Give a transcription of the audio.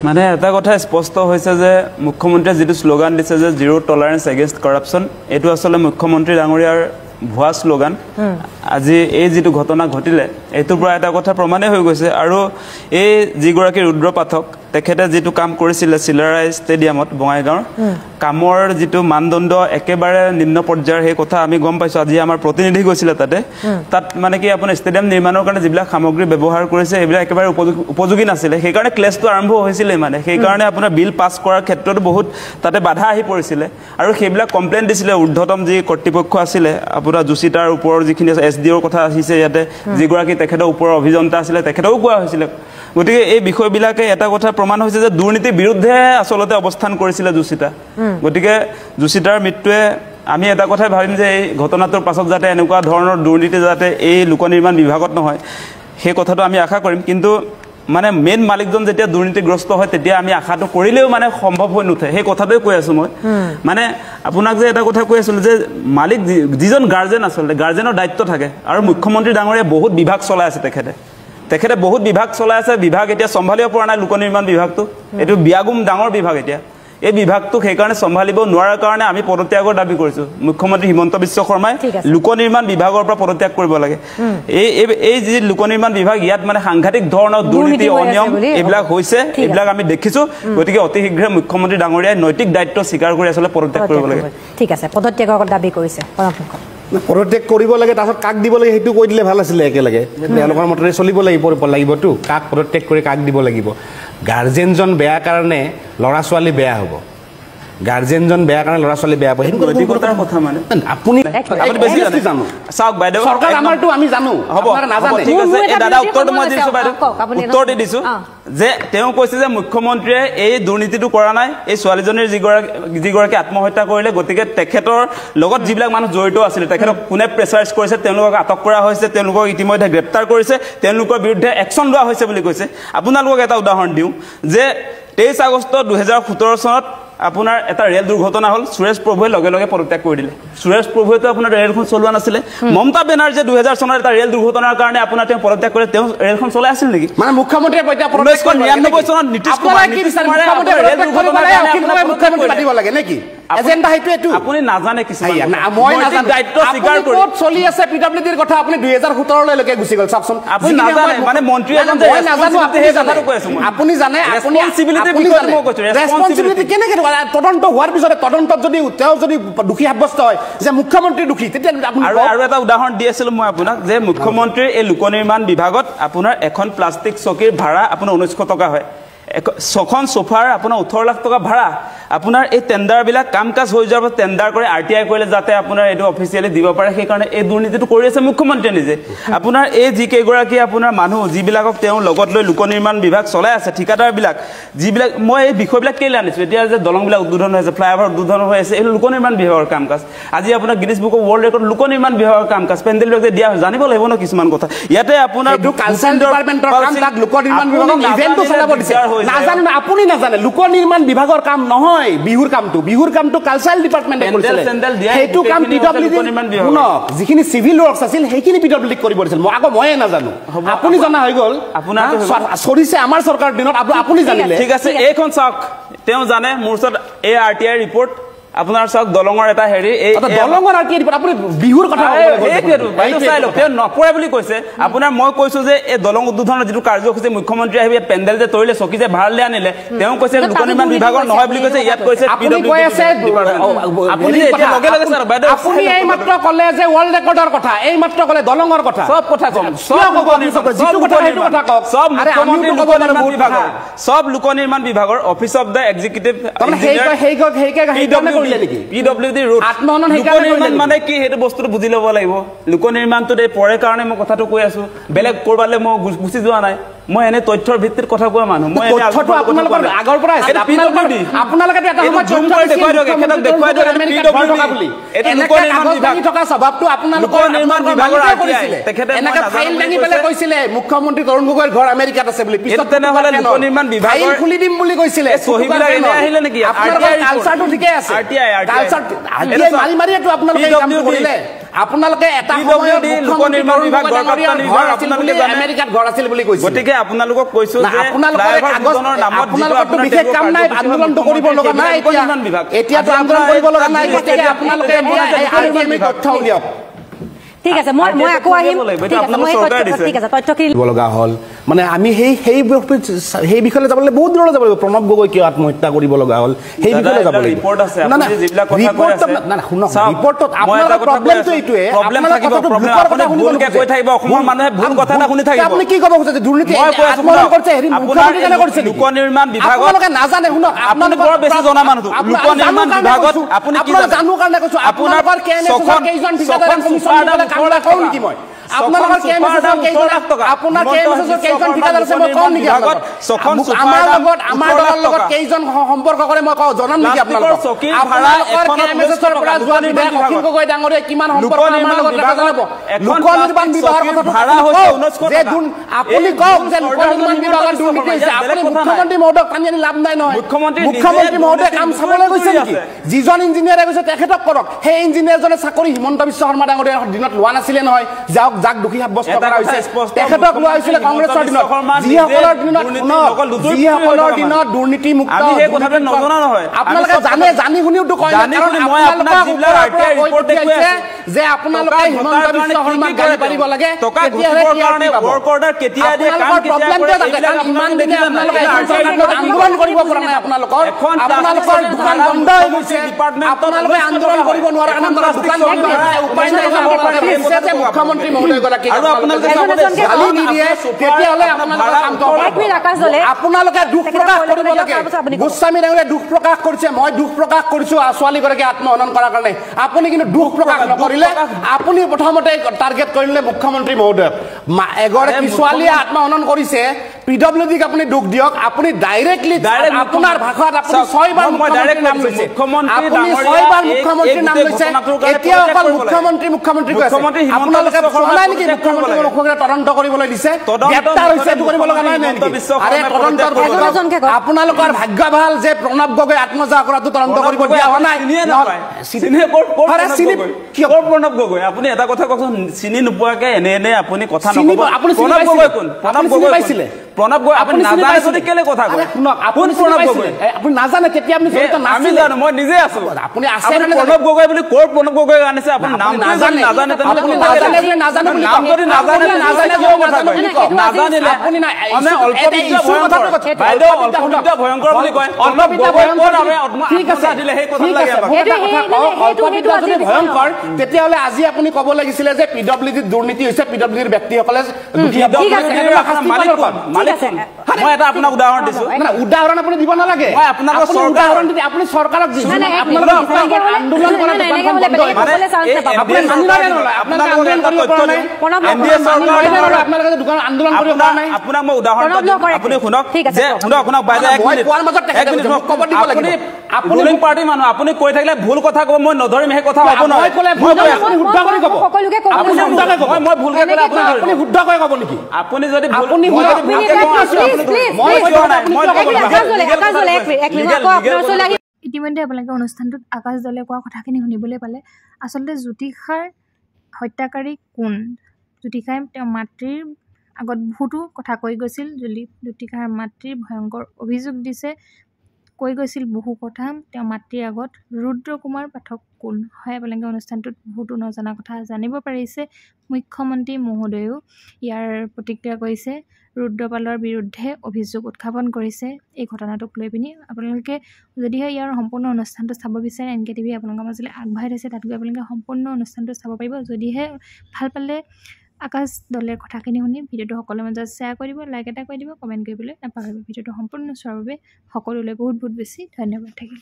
মানে এটা কথা স্পষ্ট হৈছে যে মুখ্যমন্ত্ৰীয়ে যেটো স্লোগান দিছে যে জিৰো টলাৰেন্স এগেইনষ্ট কৰাপশন এটো আসলে মুখ্যমন্ত্ৰী ডাঙৰীয়াৰ ভুৱা স্লোগান আজি এই যেটো ঘটনা ঘটিলে এটোৰ পৰা এটা কথা প্ৰমাণে হৈ গৈছে আৰু এই যিগৰাকী ৰুদ্ৰ পাঠক তেখেতে যেটো কাম কৰিছিল চিলাৰাই ষ্টেডিয়ামত বঙাইগাঁৱৰ কামৰ যেটো মানদণ্ড একেবাৰে নিম্ন পৰ্যায়ৰ হে কথা আমি গম পাইছো আজি আমাৰ প্ৰতিনিধি গৈছিল তাত মানে কি আপোনাৰ ষ্টেডিয়াম নিৰ্মাণৰ কাৰণে যিবিলাক সামগ্ৰী ব্যৱহাৰ কৰিছে এইবিলাক একেবাৰে উপযোগী নাছিল সেই কাৰণে ক্লেশটো আৰম্ভ হৈছিল মানে সেই কাৰণে আপোনাৰ বিল পাস কৰাৰ ক্ষেত্ৰত বহুত তাতে বাধা আহি পৰিছিল আৰু সেইবিলাক কমপ্লেইন দিছিল ঊৰ্ধ্বতম যি কৰ্তৃপক্ষ আছিল আপোনাৰ জুচিতাৰ ওপৰৰ যিখিনি এছডিঅৰ কথা আহিছে ইয়াতে যিগৰাকী তেখেতৰ ওপৰৰ অভিযন্তা আছিল তেখেতও কোৱা হৈছিল গতিকে এই বিষয়বিলাকে এটা কথা প্ৰমাণ হৈছে যে দুৰ্নীতিৰ বিৰুদ্ধে আসলতে অৱস্থান কৰিছিল জুচিতা গতিকে জুচিতাৰ মৃত্যুৱে আমি এটা কথা ভাবিম যে এই ঘটনাটোৰ পাছত যাতে এনেকুৱা ধৰণৰ দুৰ্নীতি যাতে এই লোক নিৰ্মাণ বিভাগত নহয় সেই কথাটো আমি আশা কৰিম কিন্তু মানে মেইন মালিকজন যেতিয়া দুৰ্নীতিগ্ৰস্ত হয় তেতিয়া আমি আশাটো কৰিলেও মানে সম্ভৱ হৈ নুঠে সেই কথাটোই কৈ আছো মই মানে আপোনাক যে এটা কথা কৈ আছিল যে মালিক যিজন গাৰ্জেন আসলে গাৰ্জেনৰ দায়িত্ব থাকে আৰু মুখ্যমন্ত্ৰী ডাঙৰীয়া বহুত বিভাগ চলাই আছে তেখেতে বহুত বিভাগ চলাই আছে বিভাগ এতিয়া সম্ভালিব পৰা নাই লোক নিৰ্মাণ বিভাগটো এটো বিয়াগুম ডাঙৰ বিভাগ এতিয়া এই বিভাগটো সেই কাৰণে সম্ভালিব নোৱাৰাৰ কাৰণে আমি পদত্যাগৰ দাবী কৰিছো মুখ্যমন্ত্ৰী হিমন্ত বিশ্ব শৰ্মাই লোক নিৰ্মাণ বিভাগৰ পৰা পদত্যাগ কৰিব লাগে এই যে লোক নিৰ্মাণ বিভাগ ইয়াত মানে সাংঘাতিক ধৰণৰ দুৰ্নীতি অনিয়ম এইবিলাক হৈছে এইবিলাক আমি দেখিছো গতিকে অতি শীঘ্ৰে মুখ্যমন্ত্ৰী ডাঙৰীয়াই নৈতিক দায়িত্ব স্বীকাৰ কৰি আসলে পদত্যাগ কৰিব লাগে ঠিক আছে পদত্যাগৰ দাবী কৰিছে পদত্যাগ কৰিব লাগে তাৰছত কাক দিব লাগে হেতু কৈ দিলে ভাল আছিল একেলগে তেওঁলোকৰ মতে চলিব লাগিবটো কাক পদত্যাগ কৰি কাক দিব লাগিব গাৰ্জেনজন বেয়া কাৰণে ল'ৰা ছোৱালী বেয়া হ'ব গাৰ্জেনজন বেয়া কাৰণে ল'ৰা ছোৱালী বেয়া হ'ব হেতু নৈতিকতাৰ কথা মানে আপুনি বেছি জানো চাওক বাইদেউ সৰকাৰ আমাৰটো আমি জানো আপোনাক নাজানে ঠিক আছে এই দাদা উত্তৰটো মই দিছো বাইদেউ উত্তৰ দিছো যে তেওঁ কৈছে যে মুখ্যমন্ত্ৰীয়ে এই দুৰ্নীতিটো কৰা নাই এই ছোৱালীজনীৰ যিগৰাকী আত্মহত্যা কৰিলে গতিকে তেখেতৰ লগত যিবিলাক মানুহ জড়িত আছিল তেখেতক কোনে প্ৰেছাৰাইজ কৰিছে তেওঁলোকক আটক কৰা হৈছে তেওঁলোকক ইতিমধ্যে গ্ৰেপ্তাৰ কৰিছে তেওঁলোকৰ বিৰুদ্ধে একশ্যন লোৱা হৈছে বুলি কৈছে আপোনালোকক এটা উদাহৰণ দিওঁ যে 23 আগষ্ট 2017 চনত আপোনাৰ এটা ৰেল দুৰ্ঘটনা হল সুৰেশ প্ৰভুৱে লগে লগে পদত্যাগ কৰি দিলে সুৰেশ প্ৰভুৱে তো আপোনাৰ ৰেলখন চলোৱা নাছিল মমতা বেনাৰ্জী 2000 চনৰ এটা ৰেল দুৰ্ঘটনাৰ কাৰণে আপোনাৰ তেওঁ পদত্যাগ কৰে তেওঁ ৰেলখন চলাই আছিল নেকি মানে মুখ্যমন্ত্ৰীয়ে পদত্যাগ 1999 চনত নীতিশ কুমাৰে ৰেল দুৰ্ঘটনাৰ কাৰণে মুখ্যমন্ত্ৰী পাতিব লাগে নেকি এজেন্ডা হেতু এটো আপুনি নাজানে কিছুমান মই নাজানো দায়িত্ব স্বীকাৰ কৰি ক'ত চলি আছে পিডব্লিউডিৰ কথা আপুনি 2017 লৈকে গুছি গল চাকচোন আপুনি নাজানে মানে মন্ত্ৰী এজন মই নাজানো আপুনি কথাটো কৈ আছো আপুনি জানে আপুনি ৰেসপন্সিবিলিটি কেনেকৈ তদন্ত হোৱাৰ পিছতে তদন্তত যদি তেওঁ যদি দুখী সাব্যস্ত হয় যে মুখ্যমন্ত্ৰী দুখী তেতিয়া আপুনি আৰু এটা উদাহৰণ দি আছিল মই আপোনাক যে মুখ্যমন্ত্ৰীৰ এই লোক নিৰ্মাণ বিভাগত আপোনাৰ এখন প্লাষ্টিক চকীৰ ভাড়া আপোনাৰ 1900 টকা হয় ছখন সোফাৰ আপোনাৰ 18 লাখ টকা ভাড়া আপোনাৰ এই টেন্ডাৰ বিলাক কাম কাজ হৈ যাব টেন্ডাৰ কৰি আৰটিআই কৰিলে যাতে আপোনাৰ এটো অফিচিয়ালি দিব পাৰে সেই কাৰণে এই দুৰ্নীতিটো কৰি আছে মুখ্যমন্ত্ৰী নিজে আপোনাৰ এই যি কেগৰাকী আপোনাৰ মানুহ যিবিলাকক তেওঁ লগত লৈ লোক নিৰ্মাণ বিভাগ চলাই আছে ঠিকাদাৰ বিলাক যিবিলাক মই এই বিষয়বিলাক কেলে আনিছো এতিয়া যে দলং বিলাক উদ্বোধন হৈছে ফ্লাইঅভাৰ উদ্বোধন হৈ আছে এই লোক নিৰ্মাণ বিভাগৰ কাম কাজ আজি আপোনাৰ Guinness book of world record লোক নিৰ্মাণ বিভাগৰ কাম কাজ পেণ্ডেল বিলাক দিয়া জানিব লাগিব ন কিছুমান কথা ইয়াতে আপোনাৰ কালচাৰ ডিপাৰ্টমেন্টৰ কাম তাক লোক নিৰ্মাণ বিভাগৰ ইভেন্টটো চলাব দিছে নাজানো আপুনি নাজানে লোক নিৰ্মাণ বিভাগৰ কাম নহয় বিহুৰ কামটো কালচাৰেল ডিপাৰ্টমেন্টে কৰিছিল হেতু কাম পিডব্লিউডি শুনক যিখিনি সিভিল ৱৰ্কছ আছিল সেইখিনি পিডব্লিউডি কৰিব দিছিল মই নাজানো আপুনি জনা হৈ গল আপোনাৰ সৰিছে আমাৰ চৰকাৰ দিনত আপুনি জানিলে ঠিক আছে এইখন চাওক তেওঁ জানে মোৰ ওচৰত এই আৰটিআই ৰিপৰ্ট আপোনাৰ চাওক দলঙৰ এটা হেৰি এই দলঙৰ আৰটিআই ৰিপৰ্ট আপুনি বিহুৰ কথা এইটো বাইদেউ চাই লওক তেওঁ নপৰে বুলি কৈছে আপোনাৰ মই কৈছো যে এই দলং উদ্বোধনৰ যেটো কাৰ্যসূচী মুখ্যমন্ত্ৰী আহিব পেণ্ডেল যে তৰিলে চকী যে ভাড়ালৈ আনিলে তেওঁ কৈছে লোক নিৰ্মাণ বিভাগৰ নহয় বুলি কৈছে ইয়াত কৈছে আপুনি কৈ আছে আপুনি এতিয়া লগে লগে স্যাৰ বাইদেউ আপুনি এই মাত্ৰ ক'লে যে ৱৰ্ল্ড ৰেকৰ্ডৰ কথা এই মাত্ৰ ক'লে দলঙৰ কথা সব কথা কম সব লোক নিৰ্মাণ বিভাগৰ office of the executive PWD ৰুট আত্মহনন মানে কি হেতু বস্তুটো বুজি ল'ব লাগিব লোক নিৰ্মাণটো দে পৰে কাৰণে মই কথাটো কৈ আছো বেলেগ কৰবালে মই গুছি যোৱা নাই মই এনে তথ্যৰ ভিত্তিত কথা কোৱা মানুহ মই এনে তথ্যটো আপোনালোকৰ আগৰ পৰা আছে আপোনালোকে এটা সময় জুম কৰি দেখুৱাই দিয়ক একেটা দেখুৱাই দিয়ক পিডব্লিউডি বুলি এটা লোক নিৰ্মাণ বিভাগ থকা স্বভাৱটো আপোনালোকৰ নিৰ্মাণ বিভাগৰ আৰটিআই তেখেতে এনেকা ফাইল দাঙি পেলে কৈছিলে মুখ্যমন্ত্ৰী তৰুণ গগৈৰ ঘৰ আমেৰিকাত আছে বুলি পিছত তেনেহলে লোক নিৰ্মাণ বিভাগৰ ফাইল খুলি দিম বুলি কৈছিলে সহিবিলাক এনে আহিলে নেকি আৰটিআই কালচাৰটো ঠিকে আছে আৰটিআই কালচাৰ মাৰি মাৰি এটো আপোনালোকে কাম কৰিলে আপোনালোকে এটা সময়ত লোক নিৰ্মাণ বিভাগ আমেৰিকাত ঘৰ আছিল বুলি কৈছে গতিকে আপোনালোকক কৈছো যে আপোনালোকৰ বিশেষ কাম নাই আন্দোলনটো কৰিব লগা নাই এতিয়াতো আন্দোলন কৰিব লগা নাই গতিকে আপোনালোকে তথ্য উলিয়াওক ঠিক আছে মই আকৌ আহিম ঠিক আছে তথ্যখিনি লগা হ'ল মানে আমি সেই বিষয়লৈ যাবলৈ বহুত দূৰলৈ যাব লাগিব প্ৰণৱ গগৈ কিয় আত্মহত্যা কৰিব লগা হ'ল সেই বিষয়লৈ যাব লাগিব ৰিপৰ্ট আছে আপুনি যিবিলাক কথা কৈ আছে না শুনক ৰিপৰ্টত আপোনালোকৰ প্ৰবলেমটো এইটোৱে প্ৰবলেম থাকিব প্ৰবলেম আপুনি ভুলকে কৈ থাকিব অসমৰ মানুহে ভুল কথা এটা শুনি থাকিব আপুনি কি ক'ব খুজিছে দুৰ্নীতি আত্মহত্যা কৰিছে হেৰি মুখ্যমন্ত্ৰী কেনে কৰিছে লোক নিৰ্মাণ বিভাগত আপোনালোকে নাজানে শুনক আপোনালোকৰ বেছি জনা মানুহটো লোক নিৰ্মাণ বিভাগত আপুনি কি জানো কাৰণে কৈছো আপোনালোকৰ কেইজন ঠিকাদাৰে কমিছন দিবলৈ কাম কৰা কওঁ নেকি মই আপোনালোকৰ কেইজন ঠিকাদাৰ আছে মই কওঁ নেকি আমাৰ দলৰ লগত কেইজন সম্পৰ্ক কৰে মই কওঁ জনাম নেকি আপোনালোকৰ অসীম গগৈ ডাঙৰীয়া কিমান সম্পৰ্ক আমাৰ লগত জানাব লোক নিৰ্মাণ বিভাগৰ আপুনি কওক যে লোক নিৰ্মাণ বিভাগৰ দুৰ্নীতি হৈছে আপুনি মুখ্যমন্ত্ৰী মহোদয়ক টানি আনি লাভ নাই নহয় মুখ্যমন্ত্ৰী মহোদয়ে কাম চাবলৈ গৈছে নেকি যিজন ইঞ্জিনিয়াৰে গৈছে তেখেতক কৰক সেই ইঞ্জিনিয়াৰজনে চাকৰি হিমন্ত বিশ্ব শৰ্মা ডাঙৰীয়াৰ দিনত লোৱা নাছিলে নহয় যাক দোষী সাব্যস্ত কৰা হৈছে তেখেতক লোৱা হৈছিল কংগ্ৰেছৰ দিনত যিসকলৰ দিনত দুৰ্নীতি মুক্ত আমি এই কথাটো নজনা নহয় আপোনালোকে জানি শুনিওতো কয় মই আপোনাক যিবিলাক আৰটিআই ৰিপৰ্ট দেখুৱাইছে যে আপোনালোকে হিমন্ত বিশ্ব শৰ্মাক গালি পাৰিব লাগে টকা ঘটিবৰ কাৰণে ৱৰ্ক অৰ্ডাৰ কেতিয়া দিয়ে কাম কেতিয়া কৰে এইবিলাক ইমান দিনে আপোনালোকে আন্দোলন কৰিব পৰা নাই আপোনালোকৰ দোকান বন্ধ হৈ গৈছে আপোনালোকে আন্দোলন কৰিব নোৱাৰা কাৰণে দোকান বন্ধ হৈছে উপায় নাই মুখ্যমন্ত্ৰী মহোদয় গৰাকী আৰু আপোনালোকে গালি নিদিয়ে তেতিয়াহ'লে আপোনালোকে দুখ প্ৰকাশ কৰিব লাগে গোস্বামী ডাঙৰীয়াই দুখ প্ৰকাশ কৰিছে মই দুখ প্ৰকাশ কৰিছো ছোৱালীগৰাকী আত্মহনন কৰাৰ কাৰণে আপুনি কিন্তু দুখ প্ৰকাশ নকৰিলে আপুনি প্ৰথমতে টাৰ্গেট কৰিলে মুখ্যমন্ত্ৰী মহোদয়ক এগৰাকী ছোৱালীয়ে আত্মহনন কৰিছে পিডব্লিউডিক আপুনি দুখ দিয়ক আপুনি ডাইৰেক্টলি আপোনাৰ ভাষাত আপুনি 6 বাৰ মুখ্যমন্ত্ৰীৰ নাম লৈছে আপুনি 6 বাৰ মুখ্যমন্ত্ৰীৰ নাম লৈছে এতিয়া অকল মুখ্যমন্ত্ৰী কৈ আছে আপোনালোকে নাই নেকি মুখ্যমন্ত্ৰীক তদন্ত কৰিবলৈ দিছে গ্ৰেপ্তাৰ হৈছে কৰিব লগা নাই নেকি আৰে তদন্তৰ আপোনালোকৰ ভাগ্য ভাল যে প্ৰণৱ গগৈ আত্মহত্যা কৰাটো তদন্ত কৰিব দিয়া হোৱা নাই প্ৰণৱ গগৈ আপুনি এটা কথা কওকচোন চিনি নোপোৱাকে এনে আপুনি কথা নকব আপুনি প্ৰণৱ গগৈ কোন প্ৰণৱ গগৈ পাইছিলে প্ৰণৱ গগৈ আপুনি নাজানে যদি কেলে কথা কয় শুনক আপুনি প্ৰণৱ গগৈ আপুনি নাজানে কেতিয়া আপুনি জড়িত নাছিল আমি জানো মই নিজে আছো আপুনি আছে প্ৰণৱ গগৈ বুলি কোৰ প্ৰণৱ গগৈ আনিছে আপুনি নাম নাজানে আপুনি নাজানে বুলি নাম যদি নাজানিলে আপুনি আমি অল্পবিদ্যা ভয়ংকৰ বুলি কয় অল্পবিদ্যা ভয়ংকৰ ঠিক আছে দিলে সেই কথা লাগে অল্পবিদ্যা যদি ভয়ংকৰ তেতিয়াহ'লে আজি আপুনি ক'ব লাগিছিলে যে পিডব্লিউডিত দুৰ্নীতি হৈছে পিডব্লিউডিৰ ব্যক্তিসকলে মই এটা আপোনাক উদাহৰণ দিছো উদাহৰণ আপুনি দিব নালাগে মই আপোনাক উদাহৰণ দি আপুনি চৰকাৰক আন্দোলন কৰা আপোনাক মই উদাহৰণ আপুনি শুনক যে আপোনাক বাইদেউ আপুনি ৰুলিং পাৰ্টি মানুহ আপুনি কৈ থাকিলে ভুল কথা ক'ব মই নধৰিম সেই কথা হ'ব নহয় মই ভুলকে ক'লে আপুনি শুদ্ধকৈ ক'ব নেকি আপুনি যদি ইতিমধ্যে আপোনালোকে অনুষ্ঠানটোত আকাশ দলে কোৱা কথাখিনি শুনিবলৈ পালে আচলতে জ্যোতিষাৰ হত্যাকাৰী কোন জ্যোতিষাই তেওঁৰ মাতৃৰ আগত বহুতো কথা কৈ গৈছিল জ্যোতিষাৰ মাতৃৰ ভয়ংকৰ অভিযোগ দিছে কৈ গৈছিল বহু কথা তেওঁৰ মাতৃৰ আগত ৰুদ্ৰ কুমাৰ পাঠক কোন হয় আপোনালোকে অনুষ্ঠানটোত বহুতো নজনা কথা জানিব পাৰিছে মুখ্যমন্ত্ৰী মহোদয়েও ইয়াৰ প্ৰতিক্ৰিয়া কৰিছে ৰুদ্ৰপালৰ বিৰুদ্ধে অভিযোগ উত্থাপন কৰিছে এই ঘটনাটোক লৈ পিনি আপোনালোকে যদিহে ইয়াৰ সম্পূৰ্ণ অনুষ্ঠানটো চাব বিচাৰে এনকে টিভি আপোনালোকৰ মাজলৈ আগবঢ়াই দিছে তাত গৈ আপোনালোকে সম্পূৰ্ণ অনুষ্ঠানটো চাব পাৰিব যদিহে ভাল পালে আকাশ দলেৰ কথাখিনি শুনি ভিডিঅ'টো সকলোৰে মাজত শ্বেয়াৰ কৰিব লাইক এটা কৰি দিব কমেণ্ট কৰিবলৈ নাপাহৰিব ভিডিঅ'টো সম্পূৰ্ণ চোৱাৰ বাবে সকলোলৈ বহুত বহুত বেছি ধন্যবাদ থাকিল